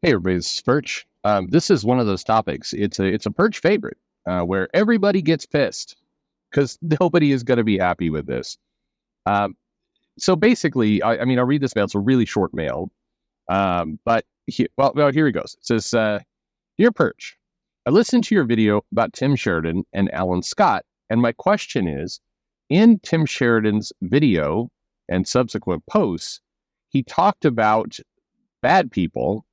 Hey everybody, this is Perch. This is one of those topics. It's a Perch favorite where everybody gets pissed because nobody is going to be happy with this. Um, so basically, I mean, I'll read this mail. It's a really short mail, well, here he goes. It says, "Dear Perch, I listened to your video about Tim Sheridan and Alan Scott, and my question is, in Tim Sheridan's video and subsequent posts, he talked about bad people."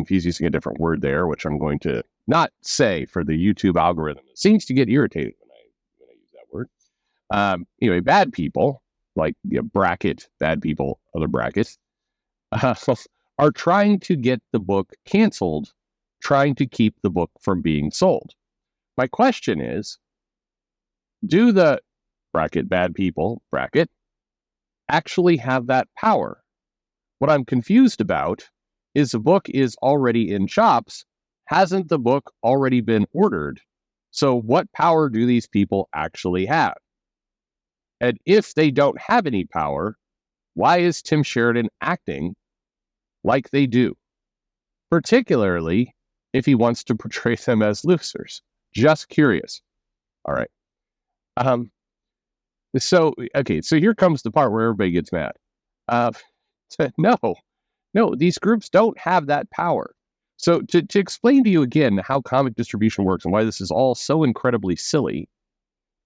He's using a different word there, which I'm going to not say for the YouTube algorithm. It seems to get irritated when I use that word. Anyway, bad people, like bracket, bad people, other brackets, uh, are trying to get the book canceled, trying to keep the book from being sold. My question is, do the bracket, bad people, bracket, actually have that power? What I'm confused about is the book is already in shops. Hasn't the book already been ordered? So what power do these people actually have? And if they don't have any power, why is Tim Sheridan acting like they do? Particularly if he wants to portray them as losers. Just curious. All right. So here comes the part where everybody gets mad. No, these groups don't have that power. So to explain to you again how comic distribution works and why this is all so incredibly silly,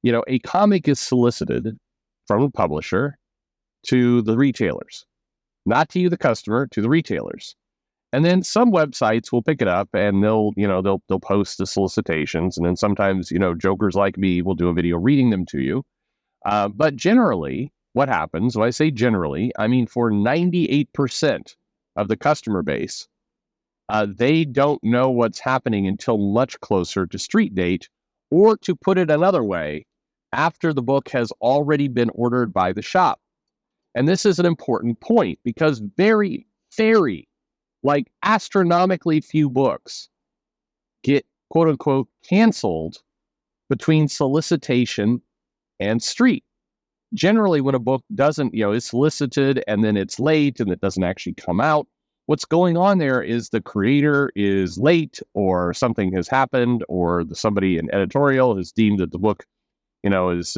a comic is solicited from a publisher to the retailers, not to you, the customer, to the retailers. And then some websites will pick it up and they'll post the solicitations. And then sometimes, jokers like me will do a video reading them to you. But generally, what happens, when I say generally, I mean for 98% of the customer base, they don't know what's happening until much closer to street date, or to put it another way, after the book has already been ordered by the shop. And this is an important point because very, very, astronomically few books get quote unquote canceled between solicitation and street. Generally, when a book doesn't, is solicited and then it's late and it doesn't actually come out, what's going on there is the creator is late or something has happened or somebody in editorial has deemed that the book, is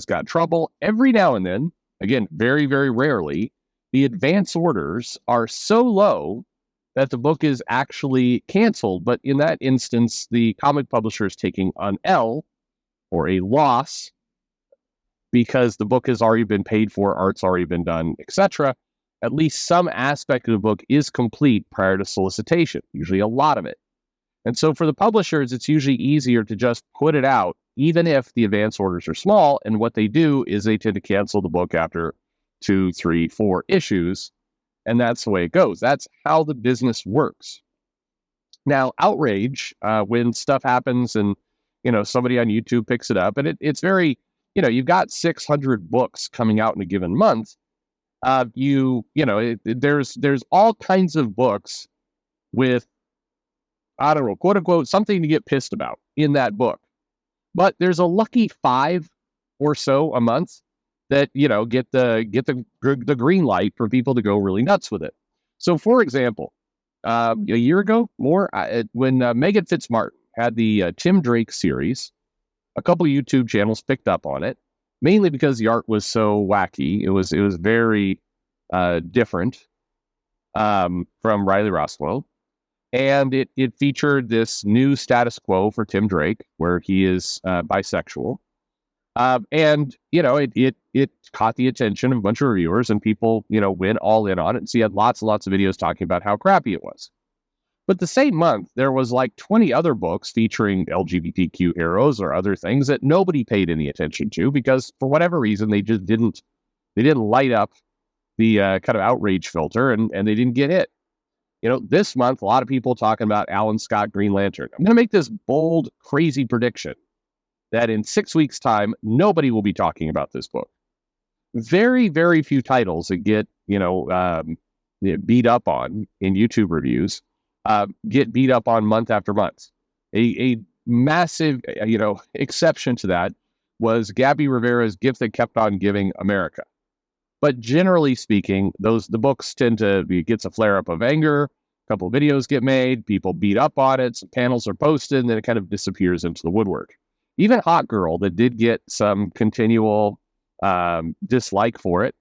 got trouble. Every now and then, again, very, very rarely, the advance orders are so low that the book is actually canceled. But in that instance, the comic publisher is taking an L or a loss because the book has already been paid for, art's already been done, etc. At least some aspect of the book is complete prior to solicitation, usually a lot of it. And so for the publishers, it's usually easier to just put it out, even if the advance orders are small. And what they do is they tend to cancel the book after 2, 3, 4 issues. And that's the way it goes. That's how the business works. Now, Outrage, when stuff happens and, somebody on YouTube picks it up, and it's very, you've got 600 books coming out in a given month. There's all kinds of books with, I don't know, quote unquote, something to get pissed about in that book. But there's a lucky 5 or so a month that, get the green light for people to go really nuts with it. So for example, a year ago, when Megan Fitzmartin had the Tim Drake series, a couple of YouTube channels picked up on it, mainly because the art was so wacky. It was very different from Riley Roswell. And it featured this new status quo for Tim Drake, where he is bisexual. And, it caught the attention of a bunch of reviewers, and people, went all in on it. And so you had lots and lots of videos talking about how crappy it was. But the same month, there was 20 other books featuring LGBTQ heroes or other things that nobody paid any attention to because for whatever reason, they just didn't light up the kind of outrage filter and they didn't get hit. This month, a lot of people talking about Alan Scott Green Lantern. I'm going to make this bold, crazy prediction that in 6 weeks' time, nobody will be talking about this book. Very, very few titles that get, beat up on in YouTube reviews get beat up on month after month. A massive, exception to that was Gabby Rivera's Gift That Kept On Giving, America. But generally speaking, the books tend to gets a flare up of anger. couple of videos get made, people beat up on it, some panels are posted, and then it kind of disappears into the woodwork. Even Hot Girl, that did get some continual dislike for it.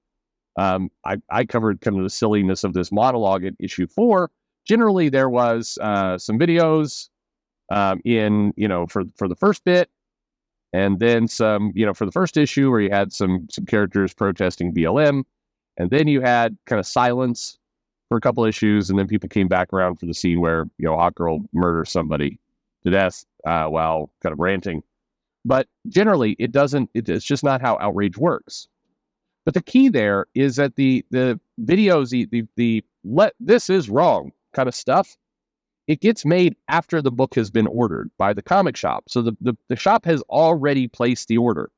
I covered kind of the silliness of this monologue in issue 4. Generally, there was some videos in, for the first bit, and then some, for the first issue where you had some characters protesting BLM, and then you had kind of silence for a couple issues, and then people came back around for the scene where, Hot Girl murders somebody to death while kind of ranting. But generally, it's just not how Outrage works. But the key there is that the videos, the let this is wrong kind of stuff, it gets made after the book has been ordered by the comic shop. So the shop has already placed the order.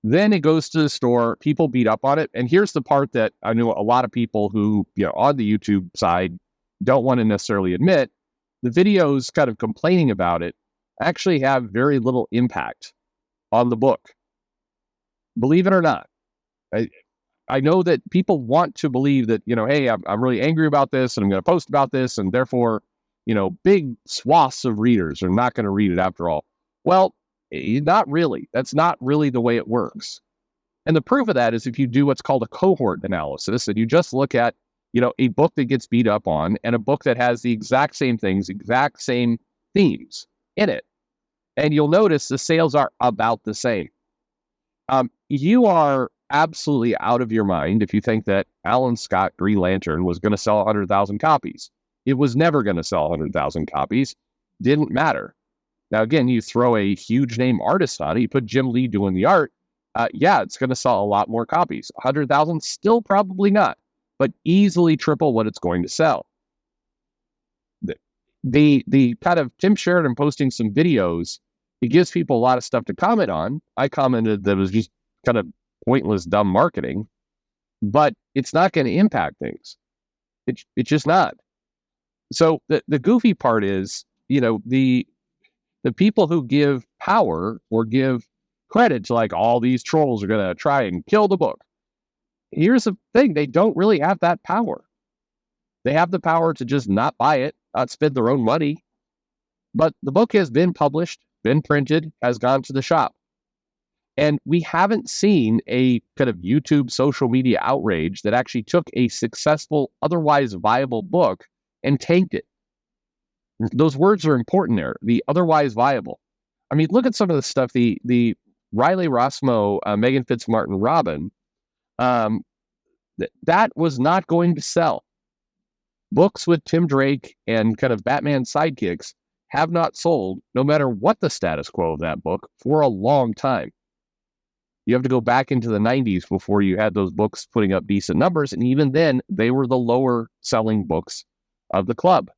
Then it goes to the store, people beat up on it. And here's the part that I know a lot of people who, on the YouTube side don't want to necessarily admit. The videos kind of complaining about it actually have very little impact on the book. Believe it or not. I know that people want to believe that, hey, I'm really angry about this and I'm going to post about this, and therefore, big swaths of readers are not going to read it after all. Well, not really. That's not really the way it works. And the proof of that is if you do what's called a cohort analysis, and you just look at, a book that gets beat up on and a book that has the exact same things, exact same themes in it. And you'll notice the sales are about the same. You are absolutely out of your mind if you think that Alan Scott Green Lantern was going to sell 100,000 copies. It was never going to sell 100,000 copies. Didn't matter. Now, again, you throw a huge name artist on it, you put Jim Lee doing the art, it's going to sell a lot more copies. 100,000, still probably not, but easily triple what it's going to sell. The kind of Tim Sheridan posting some videos, it gives people a lot of stuff to comment on. I commented that it was just kind of pointless, dumb marketing, but it's not going to impact things. It's just not. So the goofy part is, the people who give power or give credit to like all these trolls are going to try and kill the book. Here's the thing. They don't really have that power. They have the power to just not buy it, not spend their own money. But the book has been published, been printed, has gone to the shop. And we haven't seen a kind of YouTube social media outrage that actually took a successful, otherwise viable book and tanked it. Those words are important there, the otherwise viable. I mean, look at some of the stuff, the Riley Rossmo, Megan Fitzmartin Robin, that was not going to sell. Books with Tim Drake and kind of Batman sidekicks have not sold, no matter what the status quo of that book, for a long time. You have to go back into the 90s before you had those books putting up decent numbers, and even then, they were the lower selling books of the club.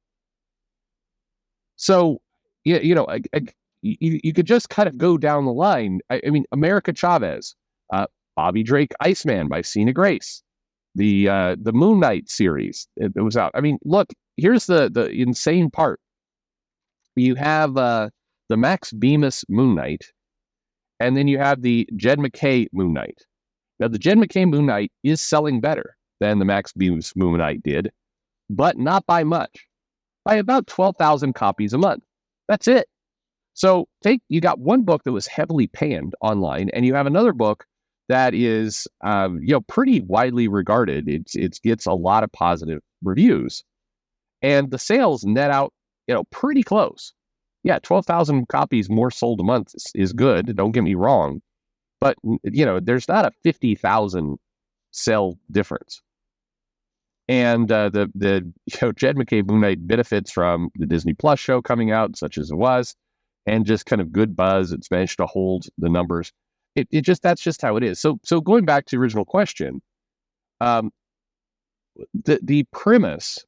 So, you could just kind of go down the line. I mean, America Chavez, Bobby Drake Iceman by Sina Grace, the Moon Knight series, it was out. I mean, look, here's the insane part. You have the Max Bemis Moon Knight, and then you have the Jed MacKay Moon Knight. Now, the Jed MacKay Moon Knight is selling better than the Max Bemis Moon Knight did, but not by much. By about 12,000 copies a month. That's it. So you got one book that was heavily panned online, and you have another book that is, pretty widely regarded. It gets a lot of positive reviews, and the sales net out, pretty close. Yeah, 12,000 copies more sold a month is good. Don't get me wrong, but there's not a 50,000 sell difference. And the Jed MacKay Moon Knight benefits from the Disney Plus show coming out, such as it was, and just kind of good buzz. It's managed to hold the numbers. That's just how it is. So going back to the original question, the premise,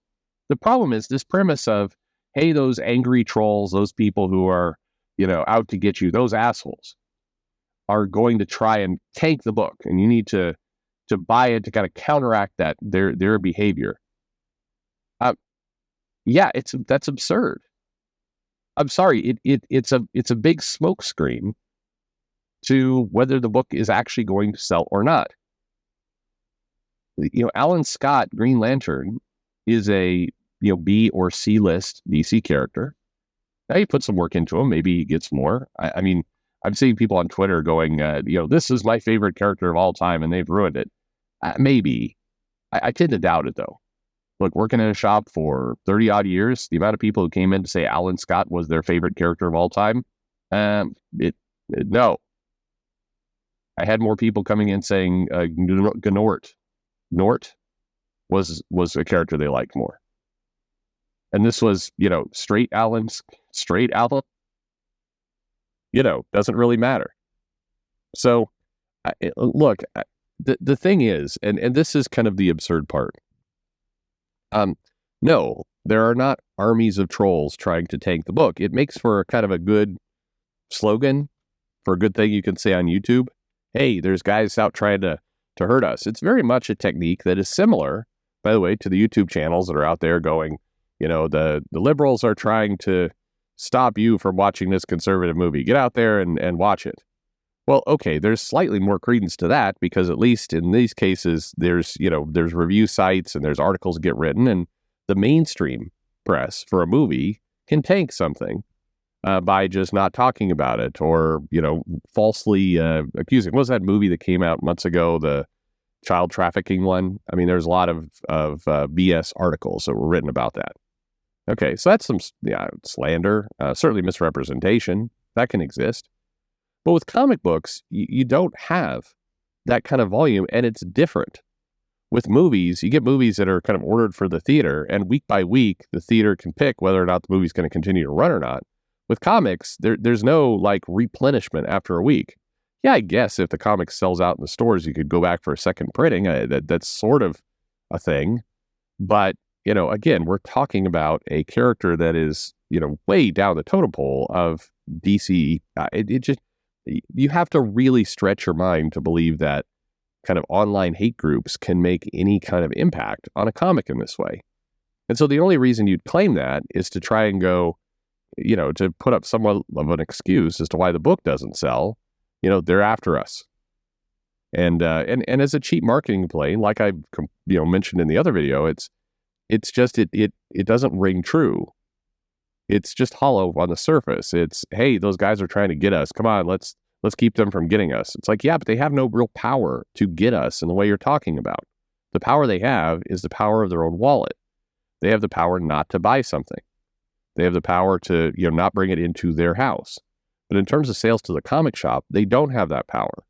the problem is this premise of, hey, those angry trolls, those people who are, out to get you, those assholes are going to try and tank the book, and you need to buy it to kind of counteract that their behavior. That's absurd. I'm sorry. It's a big smokescreen to whether the book is actually going to sell or not. Alan Scott Green Lantern is a B or C list DC character. Now you put some work into him, maybe he gets more. I mean, I'm seeing people on Twitter going, this is my favorite character of all time, and they've ruined it. Maybe. I tend to doubt it, though. Look, working in a shop for 30 odd years, the amount of people who came in to say Alan Scott was their favorite character of all time, no. I had more people coming in saying Gnort was a character they liked more. And this was, straight Alan, doesn't really matter. So, look, the thing is, and this is kind of the absurd part. No, there are not armies of trolls trying to tank the book. It makes for kind of a good slogan for a good thing you can say on YouTube. Hey, there's guys out trying to hurt us. It's very much a technique that is similar, by the way, to the YouTube channels that are out there going, the liberals are trying to stop you from watching this conservative movie. Get out there and watch it. Well, okay, there's slightly more credence to that because at least in these cases, there's review sites and there's articles get written, and the mainstream press for a movie can tank something by just not talking about it or, falsely accusing. What was that movie that came out months ago, the child trafficking one? I mean, there's a lot of BS articles that were written about that. Okay, so that's some slander, certainly misrepresentation. That can exist. But with comic books, you don't have that kind of volume, and it's different. With movies, you get movies that are kind of ordered for the theater, and week by week, the theater can pick whether or not the movie's going to continue to run or not. With comics, there's no replenishment after a week. Yeah, I guess if the comic sells out in the stores, you could go back for a second printing. That's sort of a thing. But, again, we're talking about a character that is, way down the totem pole of DC. You have to really stretch your mind to believe that kind of online hate groups can make any kind of impact on a comic in this way. And so the only reason you'd claim that is to try and go, to put up somewhat of an excuse as to why the book doesn't sell. They're after us. And as a cheap marketing play, like I mentioned in the other video, it doesn't ring true. It's just hollow on the surface. It's, hey, those guys are trying to get us. Come on, let's keep them from getting us. It's like, yeah, but they have no real power to get us in the way you're talking about. The power they have is the power of their own wallet. They have the power not to buy something. They have the power to, not bring it into their house. But in terms of sales to the comic shop, they don't have that power.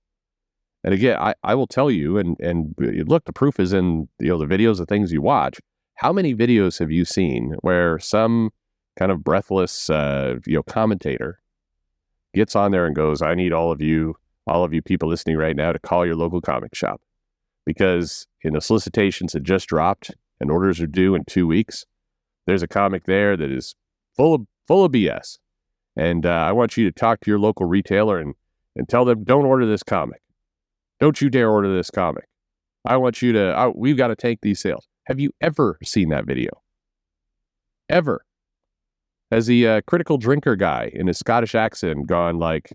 And again, I will tell you, and look, the proof is in, the videos of things you watch. How many videos have you seen where some kind of breathless, commentator gets on there and goes, I need all of you people listening right now to call your local comic shop because in the solicitations that just dropped and orders are due in 2 weeks, there's a comic there that is full of BS. And I want you to talk to your local retailer and tell them, don't order this comic. Don't you dare order this comic. I want you to, we've got to take these sales. Have you ever seen that video? Ever? Has the critical drinker guy in his Scottish accent gone like,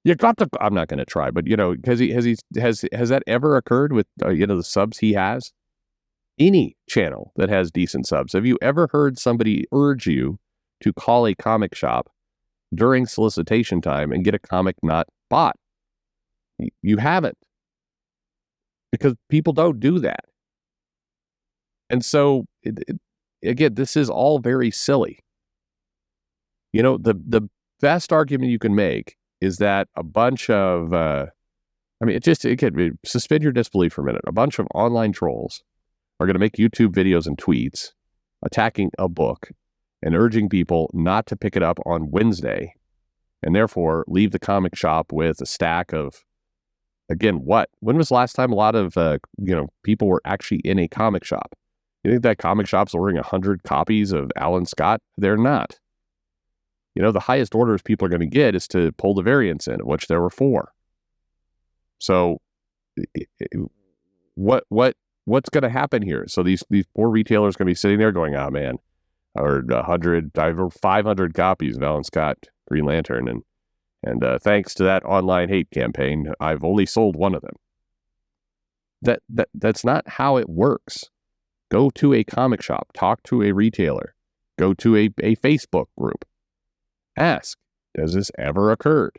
you got the, I'm not going to try, but has that ever occurred with, the subs he has? Any channel that has decent subs. Have you ever heard somebody urge you to call a comic shop during solicitation time and get a comic not bought? You haven't. Because people don't do that. And so, again, this is all very silly. The best argument you can make is that a bunch of, suspend your disbelief for a minute. A bunch of online trolls are going to make YouTube videos and tweets attacking a book and urging people not to pick it up on Wednesday and therefore leave the comic shop with a stack of, again, what? When was the last time a lot of, people were actually in a comic shop? You think that comic shop's ordering 100 copies of Alan Scott? They're not. The highest orders people are going to get is to pull the variants in, which there were 4. So what's going to happen here? So these poor retailers are going to be sitting there going, oh man, or 500 copies of Alan Scott Green Lantern. And thanks to that online hate campaign, I've only sold one of them. That's not how it works. Go to a comic shop, talk to a retailer, go to a Facebook group. Ask, does this ever occurred?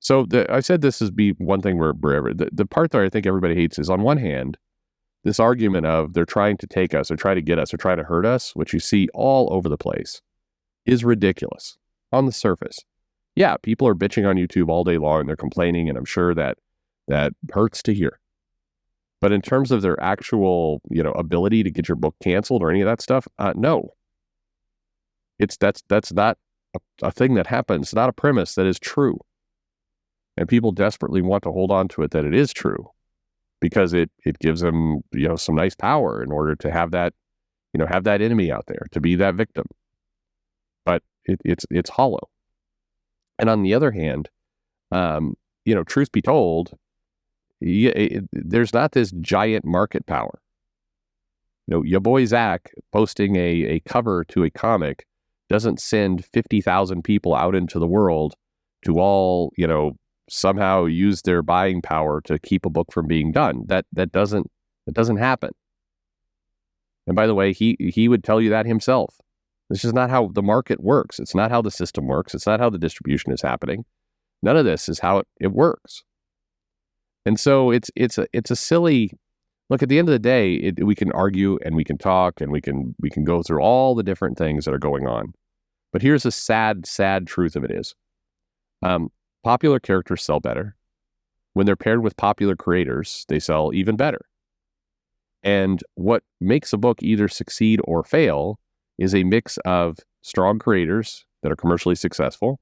So I said this is be one thing where the part that I think everybody hates is, on one hand, this argument of they're trying to take us or try to get us or try to hurt us, which you see all over the place, is ridiculous on the surface. Yeah, people are bitching on YouTube all day long and they're complaining, and I'm sure that hurts to hear. But in terms of their actual, ability to get your book canceled or any of that stuff, no. That's not a thing that happens. It's not a premise that is true. And people desperately want to hold on to it that it is true, because it gives them, some nice power in order to have that, have that enemy out there, to be that victim. But it's hollow. And on the other hand, truth be told, there's not this giant market power. Your boy Zach posting a cover to a comic doesn't send 50,000 people out into the world to all, somehow use their buying power to keep a book from being done. That doesn't happen. And by the way, he would tell you that himself. This is not how the market works. It's not how the system works. It's not how the distribution is happening. None of this is how it works. And so it's a silly look. At the end of the day, we can argue and we can talk and we can go through all the different things that are going on. But here's the sad truth of it is, popular characters sell better. When they're paired with popular creators, they sell even better. And what makes a book either succeed or fail is a mix of strong creators that are commercially successful,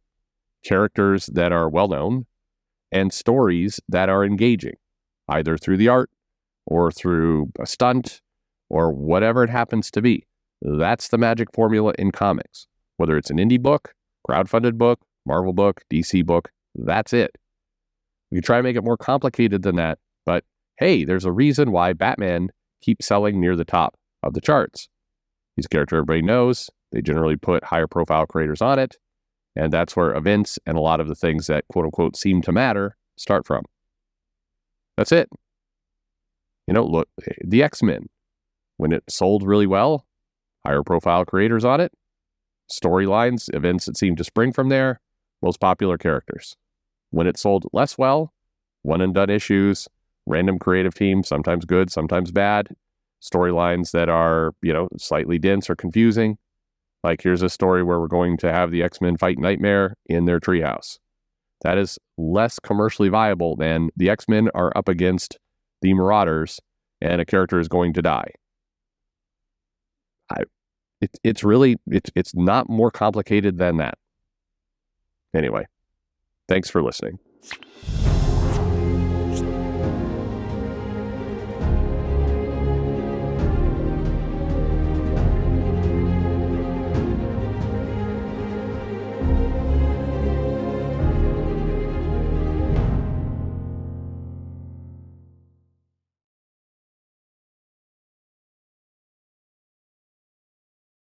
characters that are well-known, and stories that are engaging, either through the art or through a stunt or whatever it happens to be. That's the magic formula in comics. Whether it's an indie book, crowdfunded book, Marvel book, DC book, that's it. We can try to make it more complicated than that, but hey, there's a reason why Batman keeps selling near the top of the charts. He's a character everybody knows. They generally put higher profile creators on it, and that's where events and a lot of the things that quote unquote seem to matter start from. That's it. Look, the X-Men, when it sold really well, higher profile creators on it, storylines, events that seem to spring from there, most popular characters. When it sold less well, one and done issues, random creative team, sometimes good, sometimes bad, storylines that are, slightly dense or confusing. Like, here's a story where we're going to have the X-Men fight Nightmare in their treehouse. That is less commercially viable than the X-Men are up against the Marauders and a character is going to die. It's not more complicated than that. Anyway, thanks for listening.